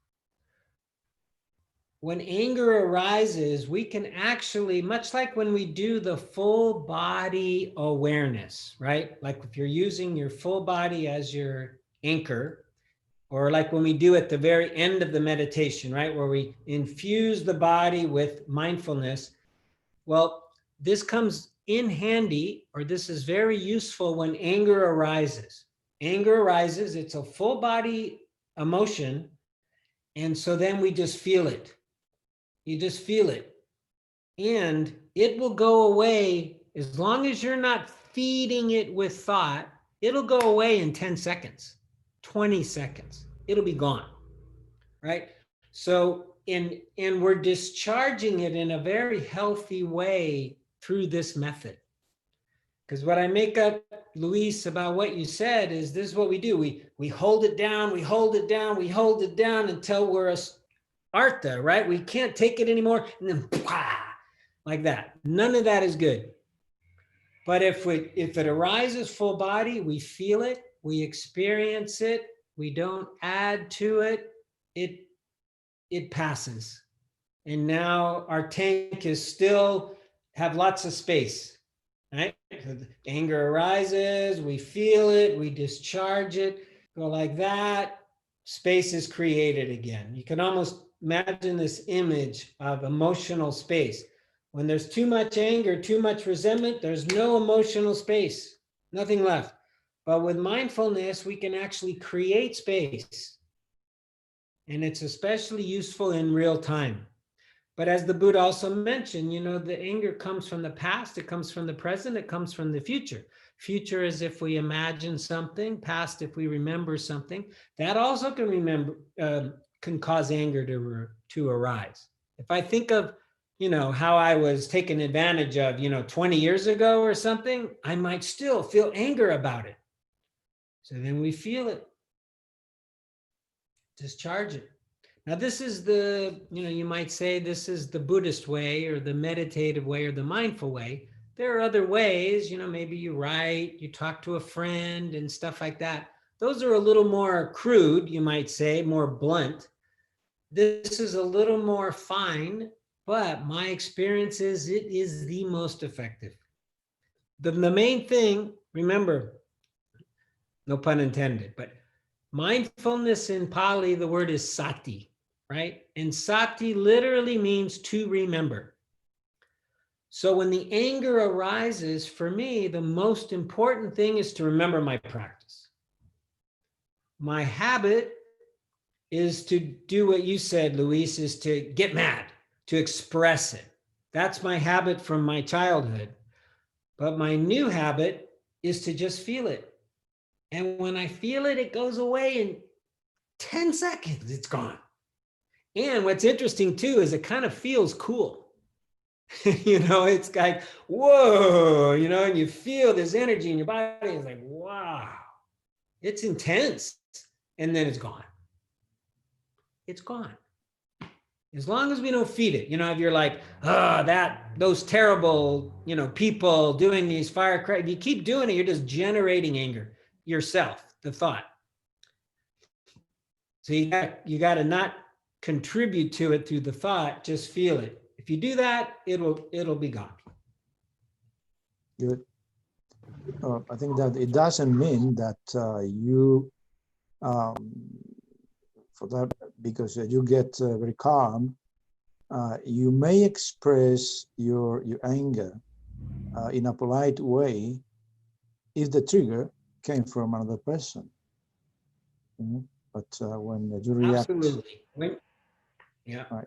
when anger arises, we can actually, much like when we do the full body awareness, right? Like if you're using your full body as your anchor, or like when we do at the very end of the meditation, right? Where we infuse the body with mindfulness. Well, this comes in handy, or this is very useful when anger arises. Anger arises, it's a full body emotion. And so then we just feel it. You just feel it. And it will go away as long as you're not feeding it with thought. It'll go away in 10 seconds, 20 seconds. It'll be gone, right? So, and we're discharging it in a very healthy way through this method. Because what I make up, Luis, about what you said is this is what we do. We hold it down, we hold it down, we hold it down until we're a Artha, right? We can't take it anymore, and then like that. None of that is good. But if it arises full body, we feel it, we experience it, we don't add to it, it passes. And now our tank is still have lots of space, right? Anger arises, we feel it, we discharge it, go like that, space is created again. You can almost imagine this image of emotional space. When there's too much anger, too much resentment, there's no emotional space, nothing left. But with mindfulness, we can actually create space. And it's especially useful in real time. But as the Buddha also mentioned, the anger comes from the past, it comes from the present, it comes from the future. Future is if we imagine something, past if we remember something. That also can cause anger to arise. If I think of, how I was taken advantage of, 20 years ago or something, I might still feel anger about it. So then we feel it, discharge it. Now, this is you might say this is the Buddhist way or the meditative way or the mindful way. There are other ways, maybe you write, you talk to a friend and stuff like that. Those are a little more crude, you might say, more blunt. This is a little more fine, but my experience is it is the most effective. The main thing, remember, no pun intended, but mindfulness in Pali, the word is sati. Right? And sati literally means to remember. So when the anger arises, for me, the most important thing is to remember my practice. My habit is to do what you said, Luis, is to get mad, to express it. That's my habit from my childhood. But my new habit is to just feel it. And when I feel it, it goes away in 10 seconds, it's gone. And what's interesting too is it kind of feels cool. It's like, whoa, and you feel this energy in your body. It's like, wow, it's intense. And then it's gone. It's gone. As long as we don't feed it, if you're like, those terrible, people doing these firecrackers, if you keep doing it, you're just generating anger yourself, the thought. So you got to not contribute to it through the thought, just feel it. If you do that, it'll be gone. Good. I think that it doesn't mean that you, for that, because you get very calm, you may express your anger in a polite way if the trigger came from another person. But when you react, absolutely, right.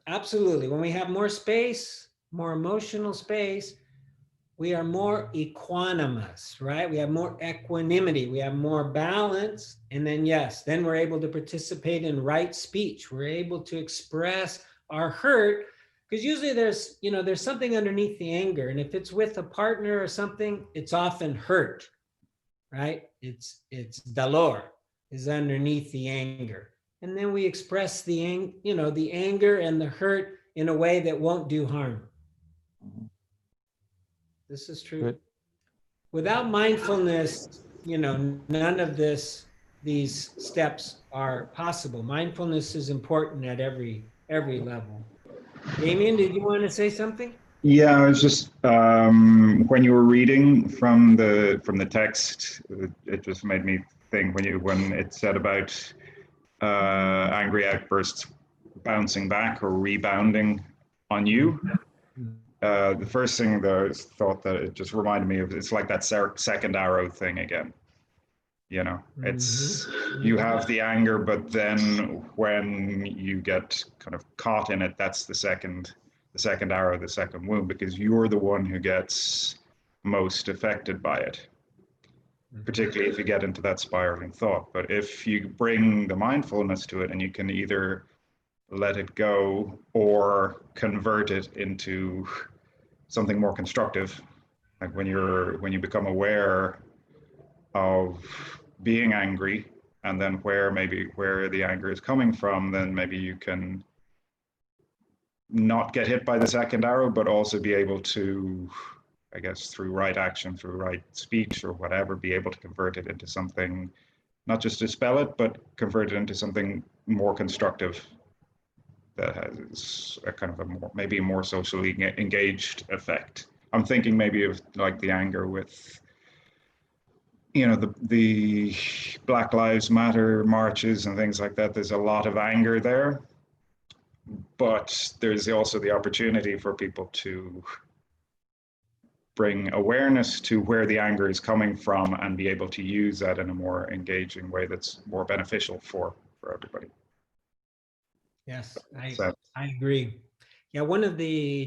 Absolutely. When we have more space, more emotional space, we are more equanimous, right? We have more equanimity, we have more balance, and then then we're able to participate in right speech. We're able to express our hurt, because usually there's something underneath the anger, and if it's with a partner or something, it's often hurt, right? It's dolor is underneath the anger, and then we express the anger and the hurt in a way that won't do harm. This is true. Good. Without mindfulness, none of these steps are possible. Mindfulness is important at every level. Damien, did you want to say something? Yeah, I was just when you were reading from the text, it just made me think when it said about angry outbursts bouncing back or rebounding on you. The first thing that I thought that it just reminded me of, it's like that second arrow thing again. It's you have the anger, but then when you get kind of caught in it, that's the second arrow, the second wound, because you're the one who gets most affected by it, particularly if you get into that spiraling thought. But if you bring the mindfulness to it, and you can either let it go or convert it into something more constructive, like when you become aware of being angry, and then where the anger is coming from, then maybe you can not get hit by the second arrow, but also be able to, I guess, through right action, through right speech or whatever, be able to convert it into something, not just dispel it, but convert it into something more constructive that has a kind of maybe a more socially engaged effect. I'm thinking maybe of like the anger with, the Black Lives Matter marches and things like that. There's a lot of anger there, but there's also the opportunity for people to bring awareness to where the anger is coming from and be able to use that in a more engaging way that's more beneficial for everybody. Yes, I agree. Yeah,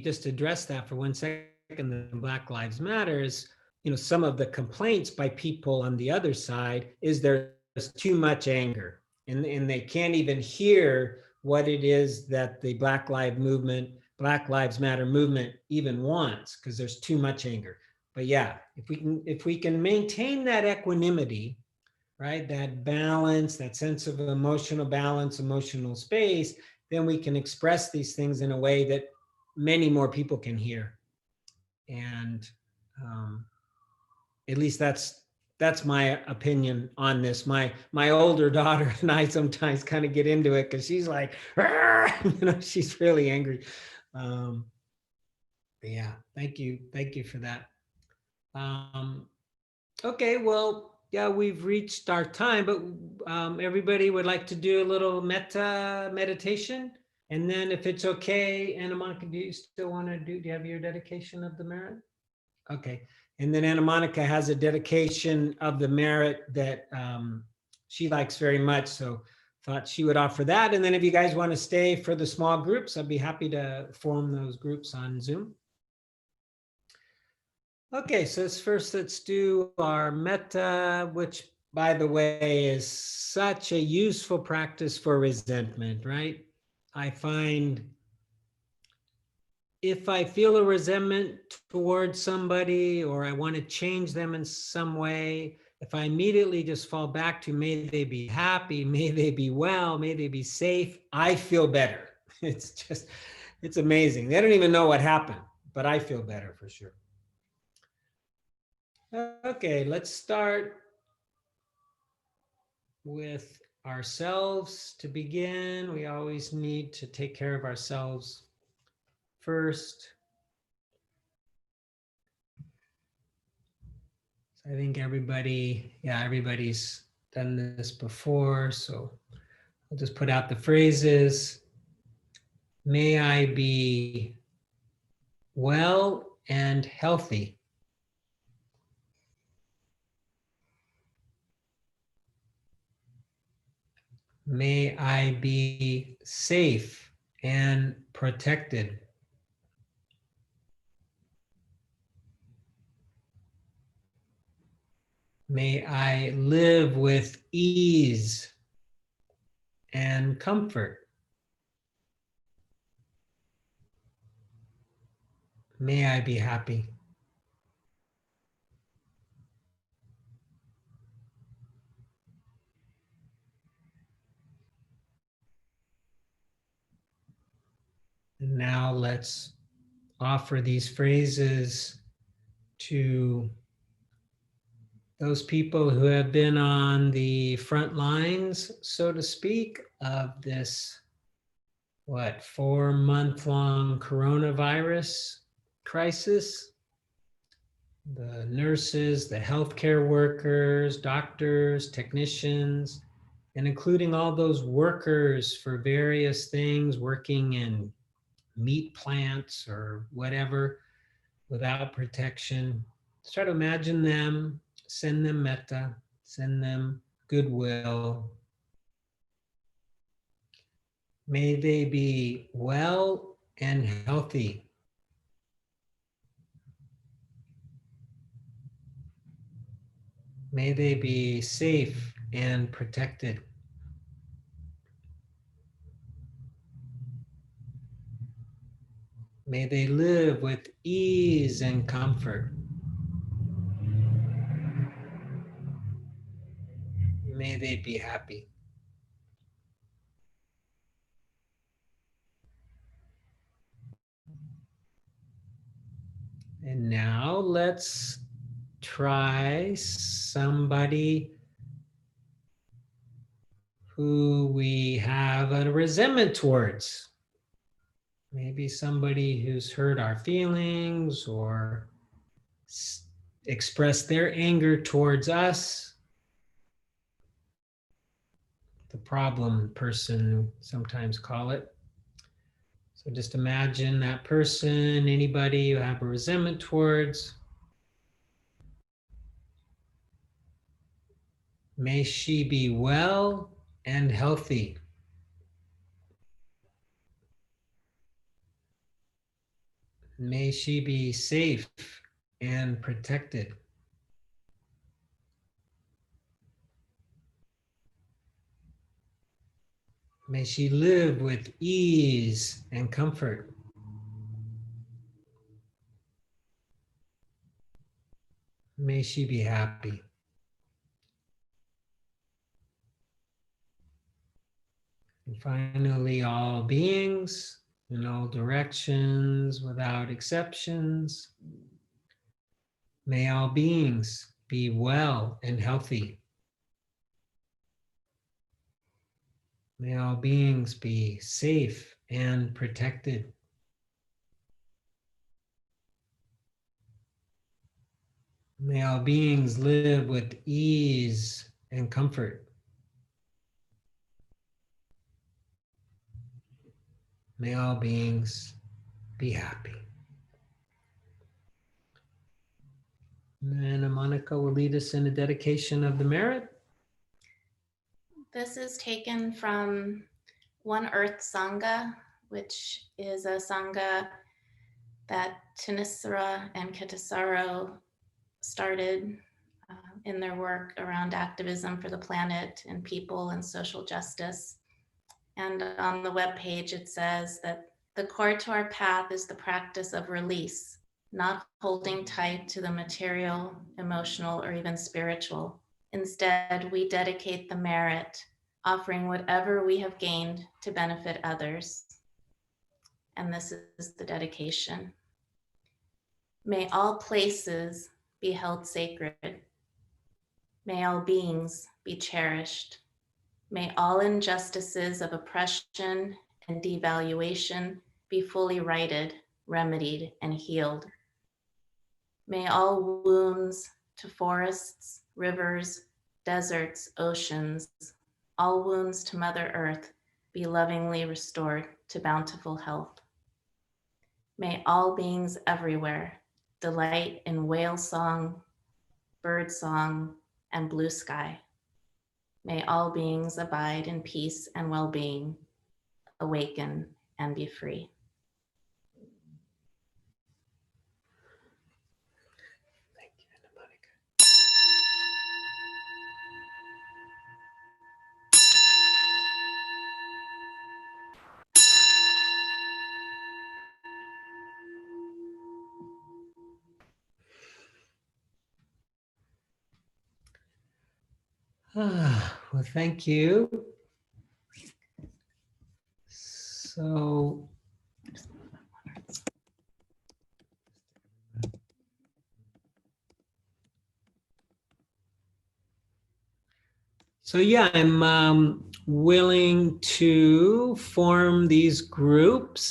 just to address that for 1 second, the Black Lives Matter is, some of the complaints by people on the other side is there's too much anger, and they can't even hear what it is that the Black Lives Matter movement even wants, because there's too much anger. But yeah, if we can maintain that equanimity, right, that balance, that sense of emotional balance, emotional space, then we can express these things in a way that many more people can hear. And at least that's my opinion on this. My older daughter and I sometimes kind of get into it, because she's like, she's really angry. But yeah, thank you for that. Okay, well, yeah, we've reached our time, but everybody would like to do a little metta meditation. And then if it's okay, Anna Monica, do you still want to do you have your dedication of the merit? Okay. And then Anna Monica has a dedication of the merit that she likes very much. So thought she would offer that. And then if you guys want to stay for the small groups, I'd be happy to form those groups on Zoom. Okay, so let's do our metta, which, by the way, is such a useful practice for resentment, right? I find if I feel a resentment towards somebody or I want to change them in some way, if I immediately just fall back to may they be happy, may they be well, may they be safe, I feel better. It's amazing. They don't even know what happened, but I feel better for sure. Okay, let's start with ourselves to begin. We always need to take care of ourselves first. I think everybody's done this before, so I'll just put out the phrases. May I be well and healthy. May I be safe and protected. May I live with ease and comfort. May I be happy. And now let's offer these phrases to those people who have been on the front lines, so to speak, of this, 4-month-long coronavirus crisis. The nurses, the healthcare workers, doctors, technicians, and including all those workers for various things, working in meat plants or whatever without protection. Try to imagine them, send them metta, send them goodwill. May they be well and healthy. May they be safe and protected. May they live with ease and comfort. May they be happy. And now let's try somebody who we have a resentment towards. Maybe somebody who's hurt our feelings or expressed their anger towards us. The problem person, sometimes call it. So just imagine that person, anybody you have a resentment towards. May she be well and healthy. May she be safe and protected. May she live with ease and comfort. May she be happy. And finally, all beings in all directions without exceptions. May all beings be well and healthy. May all beings be safe and protected. May all beings live with ease and comfort. May all beings be happy. And then Monica will lead us in a dedication of the merit. This is taken from One Earth Sangha, which is a Sangha that Thanissaro and Kittisaro started in their work around activism for the planet and people and social justice. And on the webpage, it says that The core to our path is the practice of release, not holding tight to the material, emotional, or even spiritual. Instead, we dedicate the merit, offering whatever we have gained to benefit others. And this is the dedication. May all places be held sacred. May all beings be cherished. May all injustices of oppression and devaluation be fully righted, remedied, and healed. May all wounds to forests, rivers, deserts, oceans, all wounds to Mother Earth be lovingly restored to bountiful health. May all beings everywhere delight in whale song, bird song, and blue sky. May all beings abide in peace and well-being, awaken and be free. Thank you, Monica. Well, thank you. So, yeah, I'm willing to form these groups